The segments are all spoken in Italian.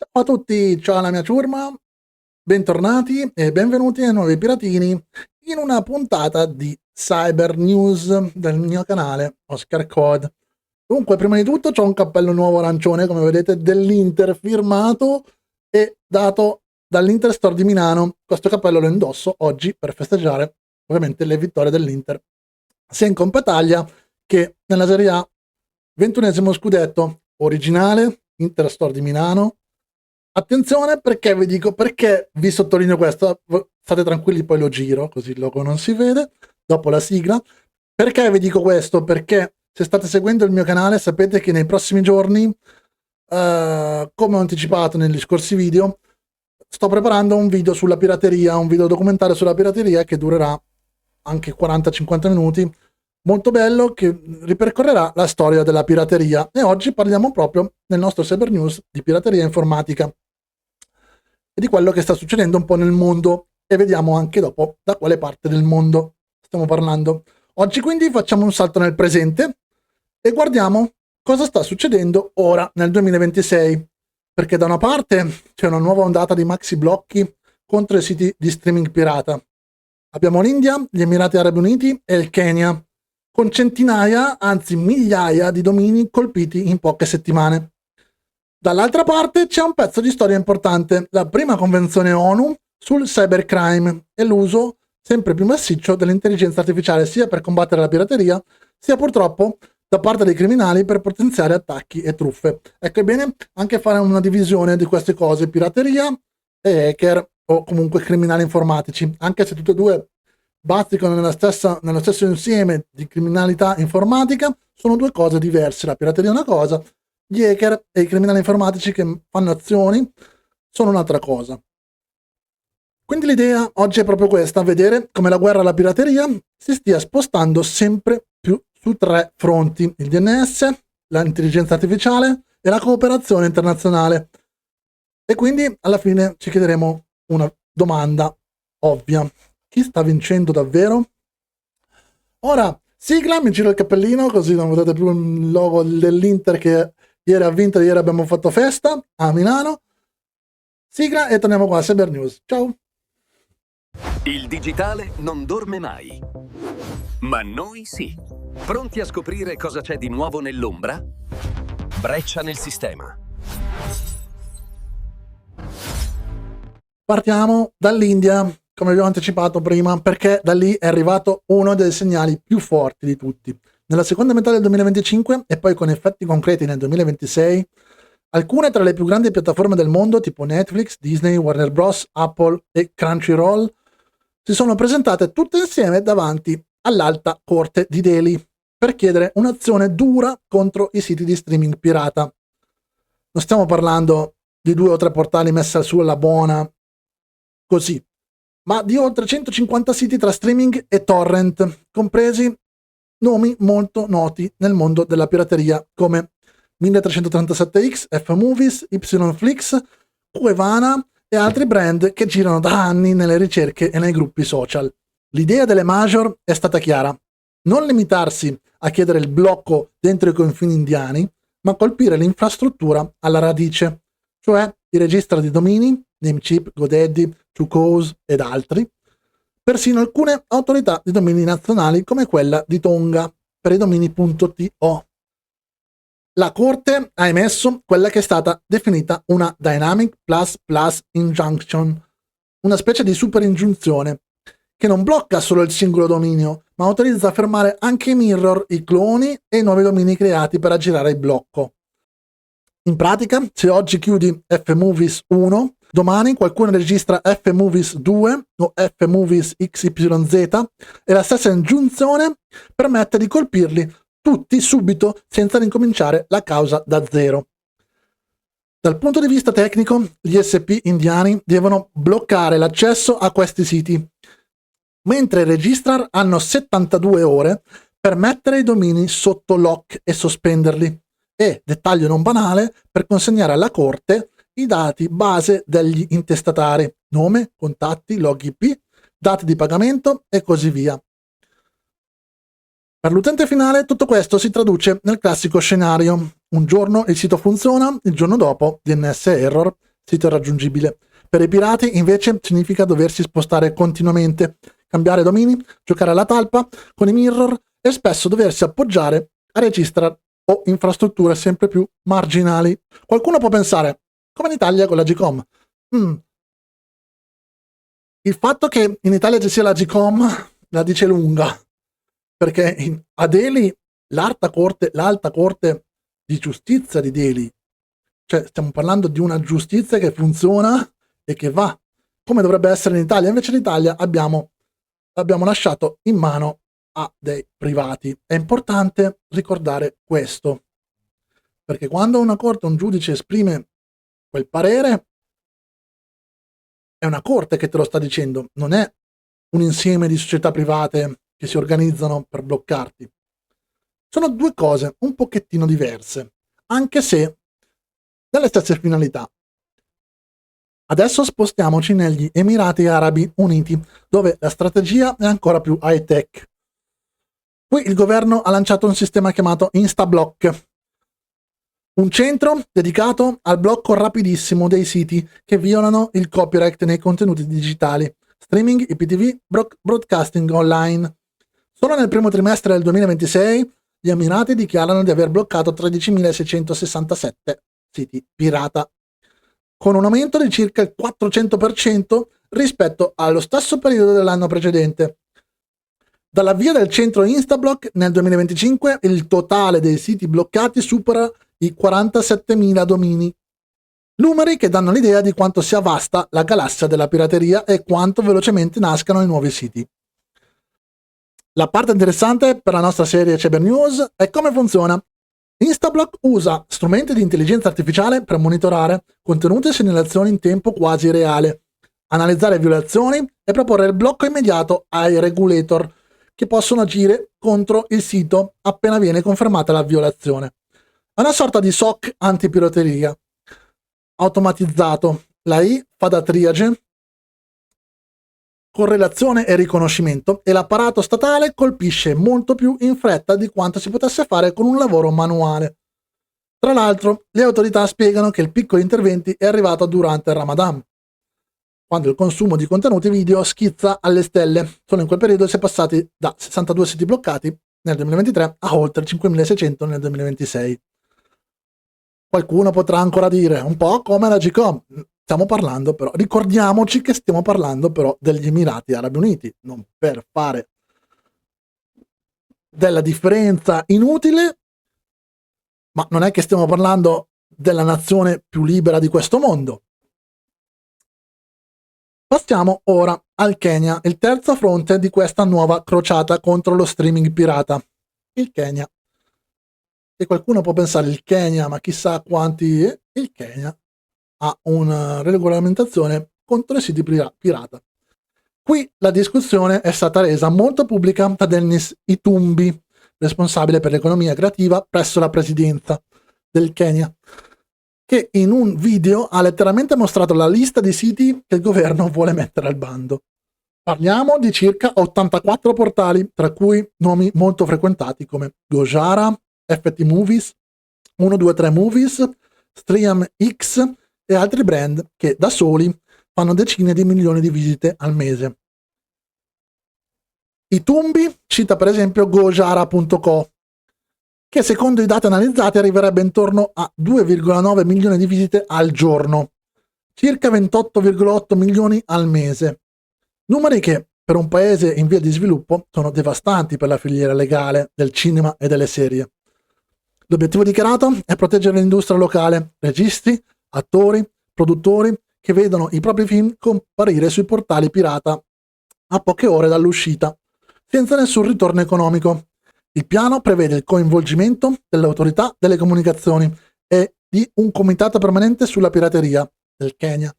Ciao a tutti, ciao alla mia ciurma, bentornati e benvenuti ai nuovi piratini in una puntata di Cyber News del mio canale Oscar Code. Dunque, prima di tutto c'ho un cappello nuovo arancione, come vedete, dell'Inter firmato e dato dall'Inter Store di Milano. Questo cappello lo indosso oggi per festeggiare ovviamente le vittorie dell'Inter sia in Coppa Italia che nella Serie A. 21esimo scudetto originale, Inter Store di Milano. Attenzione, perché vi sottolineo questo, state tranquilli, poi lo giro così il logo non si vede dopo la sigla. Perché vi dico questo? Perché se state seguendo il mio canale sapete che nei prossimi giorni, come ho anticipato negli scorsi video, sto preparando un video sulla pirateria, un video documentario sulla pirateria che durerà anche 40-50 minuti, molto bello, che ripercorrerà la storia della pirateria. E oggi parliamo proprio nel nostro Cyber News di pirateria informatica e di quello che sta succedendo un po' nel mondo, e vediamo anche dopo da quale parte del mondo stiamo parlando. Oggi quindi facciamo un salto nel presente e guardiamo cosa sta succedendo ora nel 2026, perché da una parte c'è una nuova ondata di maxi blocchi contro i siti di streaming pirata. Abbiamo l'India, gli Emirati Arabi Uniti e il Kenya, con centinaia, anzi migliaia di domini colpiti in poche settimane. Dall'altra parte c'è un pezzo di storia importante, la prima convenzione ONU sul cybercrime e l'uso sempre più massiccio dell'intelligenza artificiale sia per combattere la pirateria, sia purtroppo da parte dei criminali per potenziare attacchi e truffe. Ecco, è bene anche fare una divisione di queste cose, pirateria e hacker o comunque criminali informatici, anche se tutte e due bazzicano nello stesso insieme di criminalità informatica, sono due cose diverse. La pirateria è una cosa, gli hacker e i criminali informatici che fanno azioni sono un'altra cosa. Quindi l'idea oggi è proprio questa, vedere come la guerra alla pirateria si stia spostando sempre più su tre fronti: il DNS, l'intelligenza artificiale e la cooperazione internazionale. E quindi alla fine ci chiederemo una domanda ovvia: chi sta vincendo davvero? Ora, sigla, mi giro il cappellino così non vedete più il logo dell'Inter che ieri ha vinto, ieri abbiamo fatto festa a Milano. Sigla e torniamo qua a Cyber News. Ciao! Il digitale non dorme mai, ma noi sì. Pronti a scoprire cosa c'è di nuovo nell'ombra? Breccia nel sistema. Partiamo dall'India, come abbiamo anticipato prima, perché da lì è arrivato uno dei segnali più forti di tutti. Nella seconda metà del 2025 e poi con effetti concreti nel 2026, alcune tra le più grandi piattaforme del mondo, tipo Netflix, Disney, Warner Bros., Apple e Crunchyroll, si sono presentate tutte insieme davanti all'Alta Corte di Delhi per chiedere un'azione dura contro i siti di streaming pirata. Non stiamo parlando di 2 o 3 portali messi su alla buona così, ma di oltre 150 siti tra streaming e torrent, compresi nomi molto noti nel mondo della pirateria come 1337X, F-Movies, Yflix, Cuevana e altri brand che girano da anni nelle ricerche e nei gruppi social. L'idea delle major è stata chiara: non limitarsi a chiedere il blocco dentro i confini indiani, ma colpire l'infrastruttura alla radice, cioè i registri di domini, Namecheap, GoDaddy, Trueco's ed altri, persino alcune autorità di domini nazionali come quella di Tonga per i domini.to. La Corte ha emesso quella che è stata definita una Dynamic Plus Plus Injunction, una specie di super ingiunzione che non blocca solo il singolo dominio, ma autorizza a fermare anche i mirror, i cloni e i nuovi domini creati per aggirare il blocco. In pratica, se oggi chiudi Fmovies 1, domani qualcuno registra Fmovies 2 o Fmovies XYZ e la stessa ingiunzione permette di colpirli tutti subito senza ricominciare la causa da zero. Dal punto di vista tecnico, gli SP indiani devono bloccare l'accesso a questi siti, mentre i registrar hanno 72 ore per mettere i domini sotto lock e sospenderli e, dettaglio non banale, per consegnare alla corte i dati base degli intestatari, nome, contatti, log IP, dati di pagamento e così via. Per l'utente finale tutto questo si traduce nel classico scenario: un giorno il sito funziona, il giorno dopo DNS error, sito irraggiungibile. Per i pirati invece significa doversi spostare continuamente, cambiare domini, giocare alla talpa con i mirror e spesso doversi appoggiare a registri o infrastrutture sempre più marginali. Qualcuno può pensare, come in Italia con la Gcom. Il fatto che in Italia ci sia la Gcom la dice lunga, perché a Delhi l'alta corte di giustizia di Delhi, cioè stiamo parlando di una giustizia che funziona e che va come dovrebbe essere in Italia, invece in Italia abbiamo lasciato in mano a dei privati. È importante ricordare questo, perché quando una corte, un giudice esprime quel parere, è una corte che te lo sta dicendo, non è un insieme di società private che si organizzano per bloccarti. Sono due cose un pochettino diverse, anche se dalle stesse finalità. Adesso spostiamoci negli Emirati Arabi Uniti, dove la strategia è ancora più high-tech. Qui il governo ha lanciato un sistema chiamato InstaBlock, un centro dedicato al blocco rapidissimo dei siti che violano il copyright nei contenuti digitali, streaming, IPTV, broadcasting online. Solo nel primo trimestre del 2026 gli Emirati dichiarano di aver bloccato 13.667 siti pirata, con un aumento di circa il 400% rispetto allo stesso periodo dell'anno precedente. Dall'avvio del centro Instablock nel 2025 il totale dei siti bloccati supera i 47.000 domini, numeri che danno l'idea di quanto sia vasta la galassia della pirateria e quanto velocemente nascano i nuovi siti. La parte interessante per la nostra serie Cyber News è come funziona. Instablock usa strumenti di intelligenza artificiale per monitorare contenuti e segnalazioni in tempo quasi reale, analizzare violazioni e proporre il blocco immediato ai regulator che possono agire contro il sito appena viene confermata la violazione. È una sorta di SOC antipirateria automatizzato. La I fa da triage, correlazione e riconoscimento, e l'apparato statale colpisce molto più in fretta di quanto si potesse fare con un lavoro manuale. Tra l'altro, le autorità spiegano che il picco di interventi è arrivato durante il Ramadan, quando il consumo di contenuti video schizza alle stelle. Solo in quel periodo si è passati da 62 siti bloccati nel 2023 a oltre 5.600 nel 2026. Qualcuno potrà ancora dire, un po' come la Gcom. Stiamo parlando però, ricordiamoci che stiamo parlando però degli Emirati Arabi Uniti, non per fare della differenza inutile, ma non è che stiamo parlando della nazione più libera di questo mondo. Passiamo ora al Kenya, il terzo fronte di questa nuova crociata contro lo streaming pirata. Il Kenya. E qualcuno può pensare, il Kenya, ma chissà quanti... Il Kenya ha una regolamentazione contro i siti pirata. Qui la discussione è stata resa molto pubblica da Dennis Itumbi, responsabile per l'economia creativa presso la presidenza del Kenya, che in un video ha letteralmente mostrato la lista di siti che il governo vuole mettere al bando. Parliamo di circa 84 portali, tra cui nomi molto frequentati come Gojara, FT Movies, 123 Movies, StreamX e altri brand che da soli fanno decine di milioni di visite al mese. Itumbi cita per esempio Gojara.co, che secondo i dati analizzati arriverebbe intorno a 2,9 milioni di visite al giorno, circa 28,8 milioni al mese. Numeri che per un paese in via di sviluppo sono devastanti per la filiera legale del cinema e delle serie. L'obiettivo dichiarato è proteggere l'industria locale, registi, attori, produttori che vedono i propri film comparire sui portali pirata a poche ore dall'uscita, senza nessun ritorno economico. Il piano prevede il coinvolgimento dell'autorità delle comunicazioni e di un comitato permanente sulla pirateria del Kenya,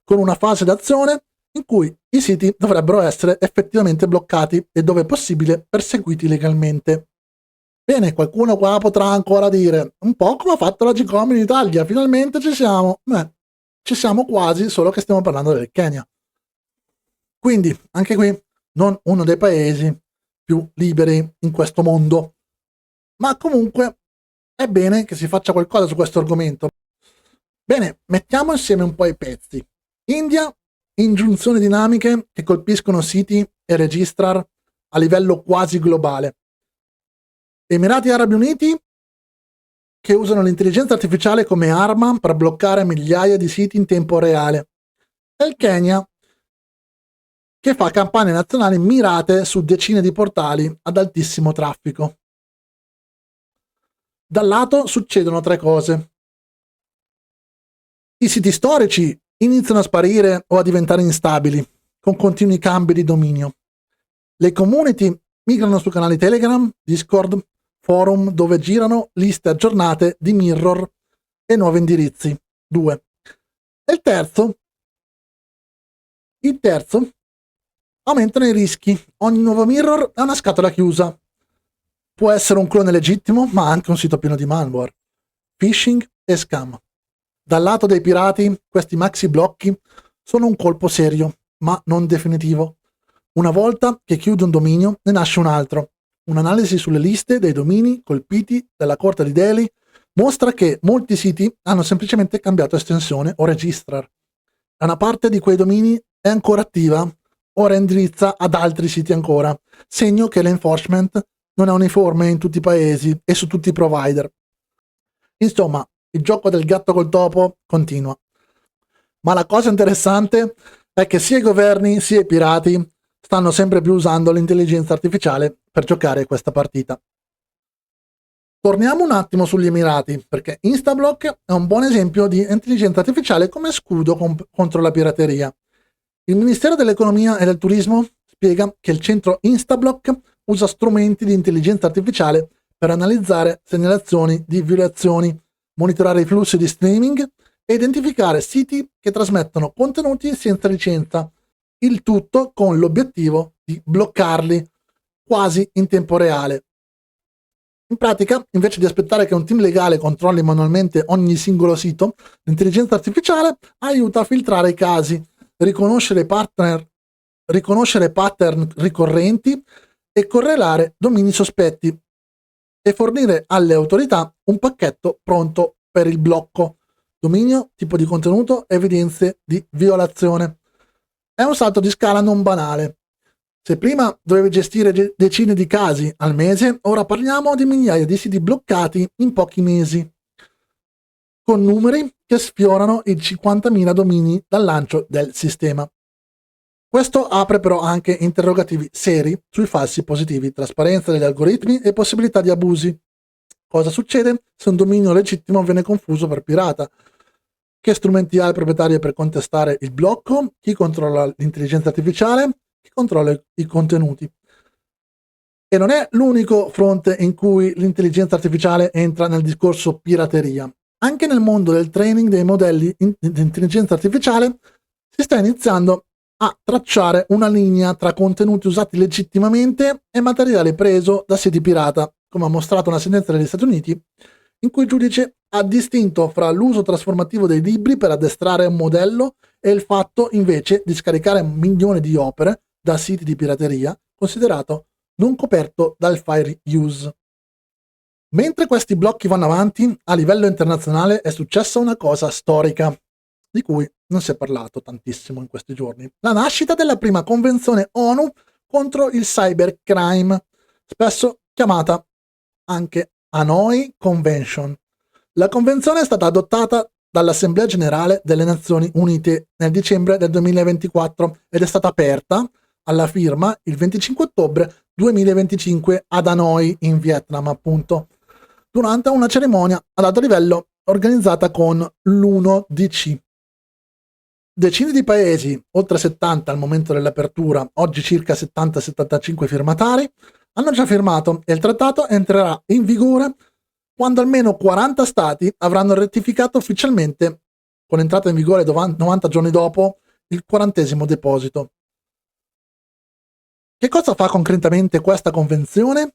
con una fase d'azione in cui i siti dovrebbero essere effettivamente bloccati e dove possibile perseguiti legalmente. Bene, qualcuno qua potrà ancora dire, un po' come ha fatto la Gcom in Italia, finalmente ci siamo. Ci siamo quasi, solo che stiamo parlando del Kenya. Quindi, anche qui, non uno dei paesi più liberi in questo mondo. Ma comunque è bene che si faccia qualcosa su questo argomento. Bene, mettiamo insieme un po' i pezzi. India, ingiunzioni dinamiche che colpiscono siti e registrar a livello quasi globale. Emirati Arabi Uniti, che usano l'intelligenza artificiale come arma per bloccare migliaia di siti in tempo reale. E il Kenya, che fa campagne nazionali mirate su decine di portali ad altissimo traffico. Dal lato succedono 3 cose. I siti storici iniziano a sparire o a diventare instabili, con continui cambi di dominio. Le community migrano su canali Telegram, Discord, forum dove girano liste aggiornate di mirror e nuovi indirizzi. 2. E il terzo, aumentano i rischi. Ogni nuovo mirror è una scatola chiusa. Può essere un clone legittimo, ma anche un sito pieno di malware, phishing e scam. Dal lato dei pirati, questi maxi blocchi sono un colpo serio, ma non definitivo. Una volta che chiude un dominio, ne nasce un altro. Un'analisi sulle liste dei domini colpiti dalla Corte di Delhi mostra che molti siti hanno semplicemente cambiato estensione o registrar. Una parte di quei domini è ancora attiva, ora indirizza ad altri siti ancora, segno che l'enforcement non è uniforme in tutti i paesi e su tutti i provider. Insomma, il gioco del gatto col topo continua. Ma la cosa interessante è che sia i governi sia i pirati stanno sempre più usando l'intelligenza artificiale per giocare questa partita. Torniamo un attimo sugli Emirati, perché Instablock è un buon esempio di intelligenza artificiale come scudo contro la pirateria. Il Ministero dell'Economia e del Turismo spiega che il centro Instablock usa strumenti di intelligenza artificiale per analizzare segnalazioni di violazioni, monitorare i flussi di streaming e identificare siti che trasmettono contenuti senza licenza, il tutto con l'obiettivo di bloccarli quasi in tempo reale. In pratica, invece di aspettare che un team legale controlli manualmente ogni singolo sito, l'intelligenza artificiale aiuta a filtrare i casi, riconoscere pattern ricorrenti e correlare domini sospetti e fornire alle autorità un pacchetto pronto per il blocco. Dominio, tipo di contenuto, evidenze di violazione. È un salto di scala non banale. Se prima dovevi gestire decine di casi al mese, ora parliamo di migliaia di siti bloccati in pochi mesi, con numeri che sfiorano i 50.000 domini dal lancio del sistema. Questo apre però anche interrogativi seri sui falsi positivi, trasparenza degli algoritmi e possibilità di abusi. Cosa succede se un dominio legittimo viene confuso per pirata? Che strumenti ha il proprietario per contestare il blocco? Chi controlla l'intelligenza artificiale? Chi controlla i contenuti? E non è l'unico fronte in cui l'intelligenza artificiale entra nel discorso pirateria. Anche nel mondo del training dei modelli di intelligenza artificiale si sta iniziando a tracciare una linea tra contenuti usati legittimamente e materiale preso da siti pirata, come ha mostrato una sentenza degli Stati Uniti, in cui il giudice ha distinto fra l'uso trasformativo dei libri per addestrare un modello e il fatto invece di scaricare milioni di opere da siti di pirateria, considerato non coperto dal fair use. Mentre questi blocchi vanno avanti, a livello internazionale è successa una cosa storica, di cui non si è parlato tantissimo in questi giorni. La nascita della prima convenzione ONU contro il cybercrime, spesso chiamata anche Hanoi Convention. La convenzione è stata adottata dall'Assemblea Generale delle Nazioni Unite nel dicembre del 2024 ed è stata aperta alla firma il 25 ottobre 2025 ad Hanoi, in Vietnam, appunto, durante una cerimonia ad alto livello organizzata con l'1DC. Decine di paesi, oltre 70 al momento dell'apertura, oggi circa 70-75 firmatari, hanno già firmato e il trattato entrerà in vigore quando almeno 40 stati avranno ratificato ufficialmente, con entrata in vigore 90 giorni dopo, il 40° deposito. Che cosa fa concretamente questa convenzione?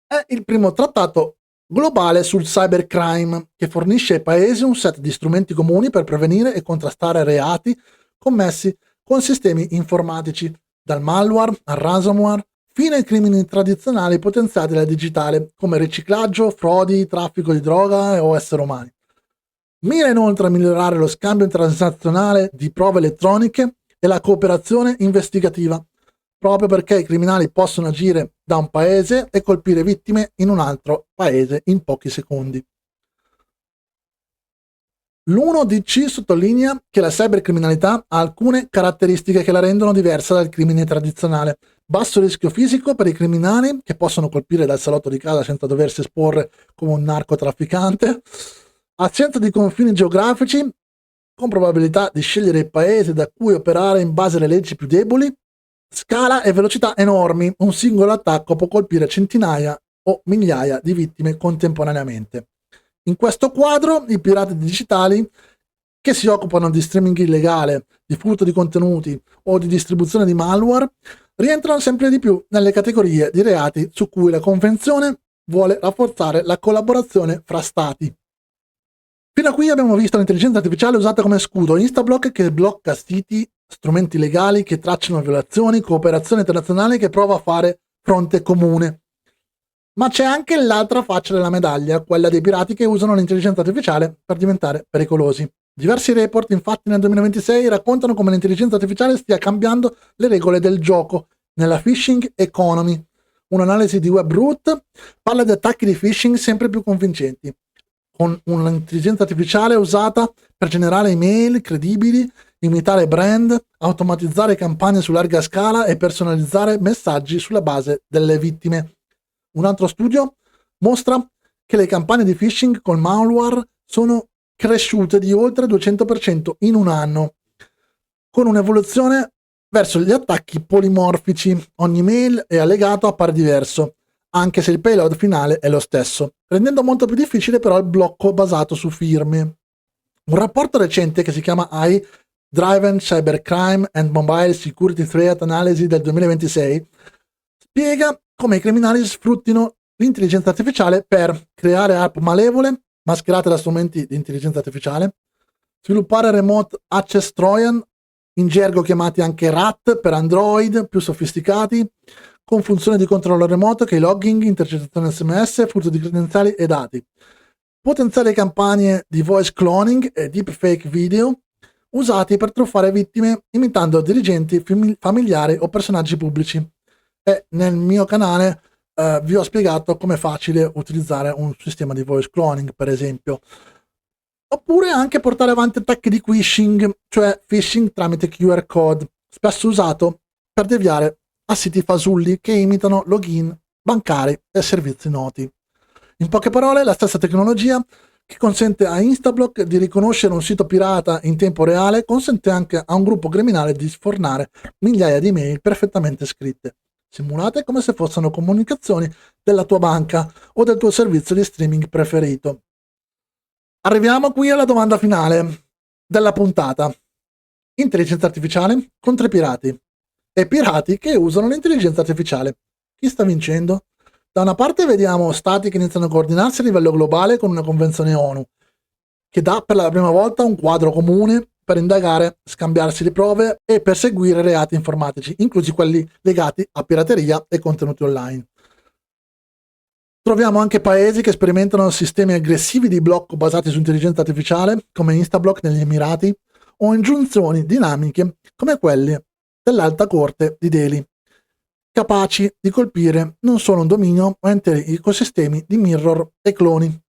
È il primo trattato globale sul cybercrime che fornisce ai paesi un set di strumenti comuni per prevenire e contrastare reati commessi con sistemi informatici, dal malware al ransomware, fino ai crimini tradizionali potenziati dal digitale, come riciclaggio, frodi, traffico di droga o esseri umani. Mira inoltre a migliorare lo scambio transnazionale di prove elettroniche e la cooperazione investigativa, proprio perché i criminali possono agire da un paese e colpire vittime in un altro paese in pochi secondi. L'1DC sottolinea che la cybercriminalità ha alcune caratteristiche che la rendono diversa dal crimine tradizionale. Basso rischio fisico per i criminali, che possono colpire dal salotto di casa senza doversi esporre come un narcotrafficante. Assenza di confini geografici, con probabilità di scegliere il paese da cui operare in base alle leggi più deboli. Scala e velocità enormi, un singolo attacco può colpire centinaia o migliaia di vittime contemporaneamente. In questo quadro, i pirati digitali che si occupano di streaming illegale, di furto di contenuti o di distribuzione di malware rientrano sempre di più nelle categorie di reati su cui la Convenzione vuole rafforzare la collaborazione fra stati. Fino a qui abbiamo visto l'intelligenza artificiale usata come scudo Instablock che blocca siti, strumenti legali che tracciano violazioni, cooperazione internazionale che prova a fare fronte comune. Ma c'è anche l'altra faccia della medaglia, quella dei pirati che usano l'intelligenza artificiale per diventare pericolosi. Diversi report, infatti, nel 2026 raccontano come l'intelligenza artificiale stia cambiando le regole del gioco nella phishing economy. Un'analisi di Webroot parla di attacchi di phishing sempre più convincenti, con un'intelligenza artificiale usata per generare email credibili, imitare brand, automatizzare campagne su larga scala e personalizzare messaggi sulla base delle vittime. Un altro studio mostra che le campagne di phishing con malware sono cresciute di oltre 200% in un anno, con un'evoluzione verso gli attacchi polimorfici. Ogni mail e allegato appare diverso, anche se il payload finale è lo stesso, rendendo molto più difficile però il blocco basato su firme. Un rapporto recente che si chiama AI Driven Cybercrime and Mobile Security Threat Analysis del 2026 spiega come i criminali sfruttino l'intelligenza artificiale per creare app malevole, mascherate da strumenti di intelligenza artificiale, sviluppare remote access trojan, in gergo chiamati anche RAT per Android, più sofisticati, con funzione di controllo remoto che logging, intercettazione SMS, furto di credenziali e dati. Potenziali campagne di voice cloning e deepfake video usati per truffare vittime imitando dirigenti, familiari o personaggi pubblici. E nel mio canale vi ho spiegato come è facile utilizzare un sistema di voice cloning, per esempio. Oppure anche portare avanti attacchi di phishing, cioè phishing tramite QR code, spesso usato per deviare a siti fasulli che imitano login bancari e servizi noti. In poche parole, la stessa tecnologia che consente a Instablock di riconoscere un sito pirata in tempo reale consente anche a un gruppo criminale di sfornare migliaia di email perfettamente scritte, simulate come se fossero comunicazioni della tua banca o del tuo servizio di streaming preferito. Arriviamo qui alla domanda finale della puntata. Intelligenza artificiale contro i pirati e pirati che usano l'intelligenza artificiale. Chi sta vincendo? Da una parte vediamo stati che iniziano a coordinarsi a livello globale con una convenzione ONU che dà per la prima volta un quadro comune per indagare, scambiarsi le prove e perseguire reati informatici, inclusi quelli legati a pirateria e contenuti online. Troviamo anche paesi che sperimentano sistemi aggressivi di blocco basati su intelligenza artificiale, come Instablock negli Emirati, o ingiunzioni dinamiche come quelle dell'Alta Corte di Delhi, capaci di colpire non solo un dominio, ma interi ecosistemi di mirror e cloni.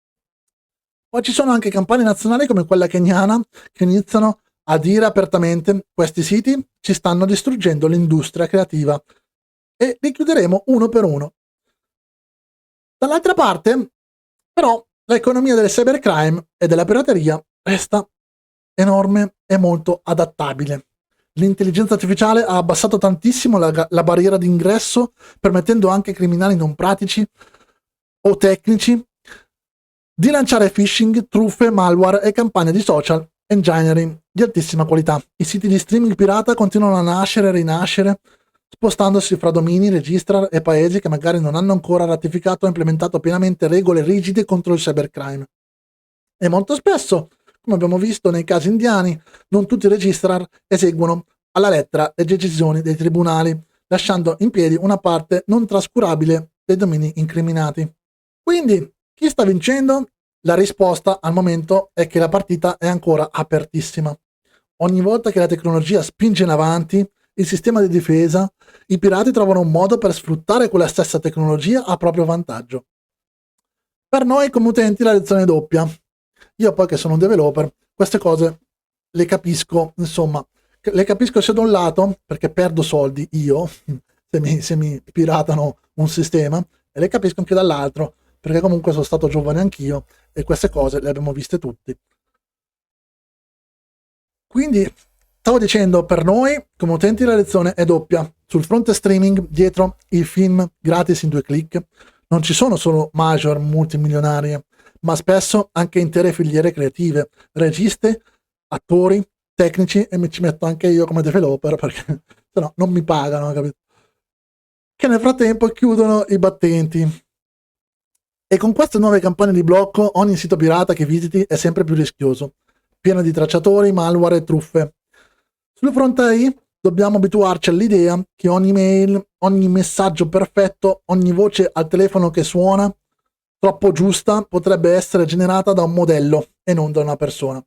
Poi ci sono anche campagne nazionali come quella keniana che iniziano a dire apertamente: questi siti ci stanno distruggendo l'industria creativa e li chiuderemo uno per uno. Dall'altra parte, però, l'economia del cybercrime e della pirateria resta enorme e molto adattabile. L'intelligenza artificiale ha abbassato tantissimo la barriera d'ingresso, permettendo anche ai criminali non pratici o tecnici di lanciare phishing, truffe, malware e campagne di social engineering di altissima qualità. I siti di streaming pirata continuano a nascere e rinascere, spostandosi fra domini, registrar e paesi che magari non hanno ancora ratificato o implementato pienamente regole rigide contro il cybercrime. E molto spesso, come abbiamo visto nei casi indiani, non tutti i registrar eseguono alla lettera le decisioni dei tribunali, lasciando in piedi una parte non trascurabile dei domini incriminati. Quindi, chi sta vincendo? La risposta al momento è che la partita è ancora apertissima. Ogni volta che la tecnologia spinge in avanti il sistema di difesa, i pirati trovano un modo per sfruttare quella stessa tecnologia a proprio vantaggio. Per noi come utenti la lezione è doppia. Io poi che sono un developer, queste cose le capisco, insomma, le capisco sia da un lato, perché perdo soldi io, se mi piratano un sistema, e le capisco anche dall'altro, perché comunque sono stato giovane anch'io, e queste cose le abbiamo viste tutti. Quindi, stavo dicendo, per noi come utenti la lezione è doppia. Sul fronte streaming, dietro il film gratis in 2 click, non ci sono solo major multimilionarie, ma spesso anche intere filiere creative, registe, attori, tecnici, e mi ci metto anche io come developer perché se no non mi pagano, capito? Che nel frattempo chiudono i battenti. E con queste nuove campagne di blocco ogni sito pirata che visiti è sempre più rischioso, pieno di tracciatori, malware e truffe. Sul fronte AI dobbiamo abituarci all'idea che ogni mail, ogni messaggio perfetto, ogni voce al telefono che suona troppo giusta potrebbe essere generata da un modello e non da una persona.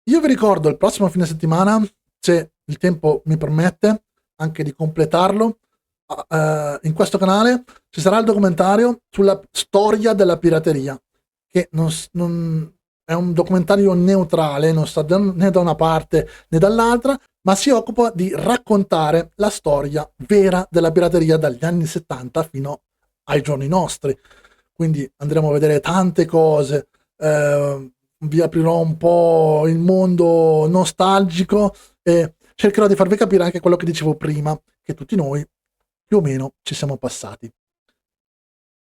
Io vi ricordo il prossimo fine settimana, se il tempo mi permette, anche di completarlo, in questo canale ci sarà il documentario sulla storia della pirateria, che è un documentario neutrale, non sta né da una parte né dall'altra, ma si occupa di raccontare la storia vera della pirateria dagli anni 70 fino ai giorni nostri. Quindi andremo a vedere tante cose, vi aprirò un po' il mondo nostalgico e cercherò di farvi capire anche quello che dicevo prima, che tutti noi più o meno ci siamo passati.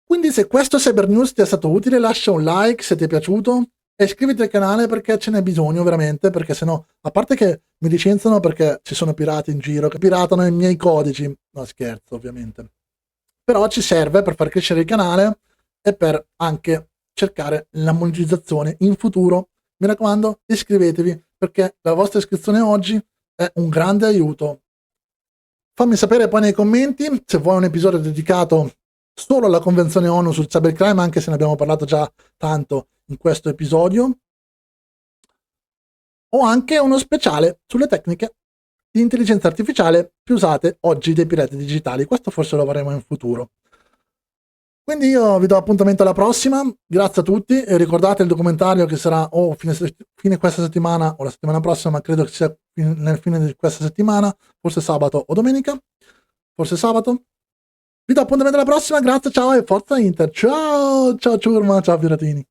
Quindi se questo Cyber News ti è stato utile, lascia un like se ti è piaciuto e iscriviti al canale perché ce n'è bisogno veramente, perché sennò, a parte che mi licenziano perché ci sono pirati in giro che piratano i miei codici, no scherzo ovviamente, però ci serve per far crescere il canale e per anche cercare la monetizzazione in futuro. Mi raccomando, iscrivetevi perché la vostra iscrizione oggi è un grande aiuto. Fammi sapere poi nei commenti se vuoi un episodio dedicato solo alla Convenzione ONU sul cybercrime, anche se ne abbiamo parlato già tanto in questo episodio, o anche uno speciale sulle tecniche di intelligenza artificiale più usate oggi dai pirati digitali. Questo forse lo faremo in futuro. Quindi io vi do appuntamento alla prossima, grazie a tutti e ricordate il documentario che sarà o fine questa settimana o la settimana prossima, ma credo che sia nel fine di questa settimana, forse sabato o domenica, forse sabato. Vi do appuntamento alla prossima, grazie, ciao e forza Inter, ciao, ciao ciurma, ciao piratini.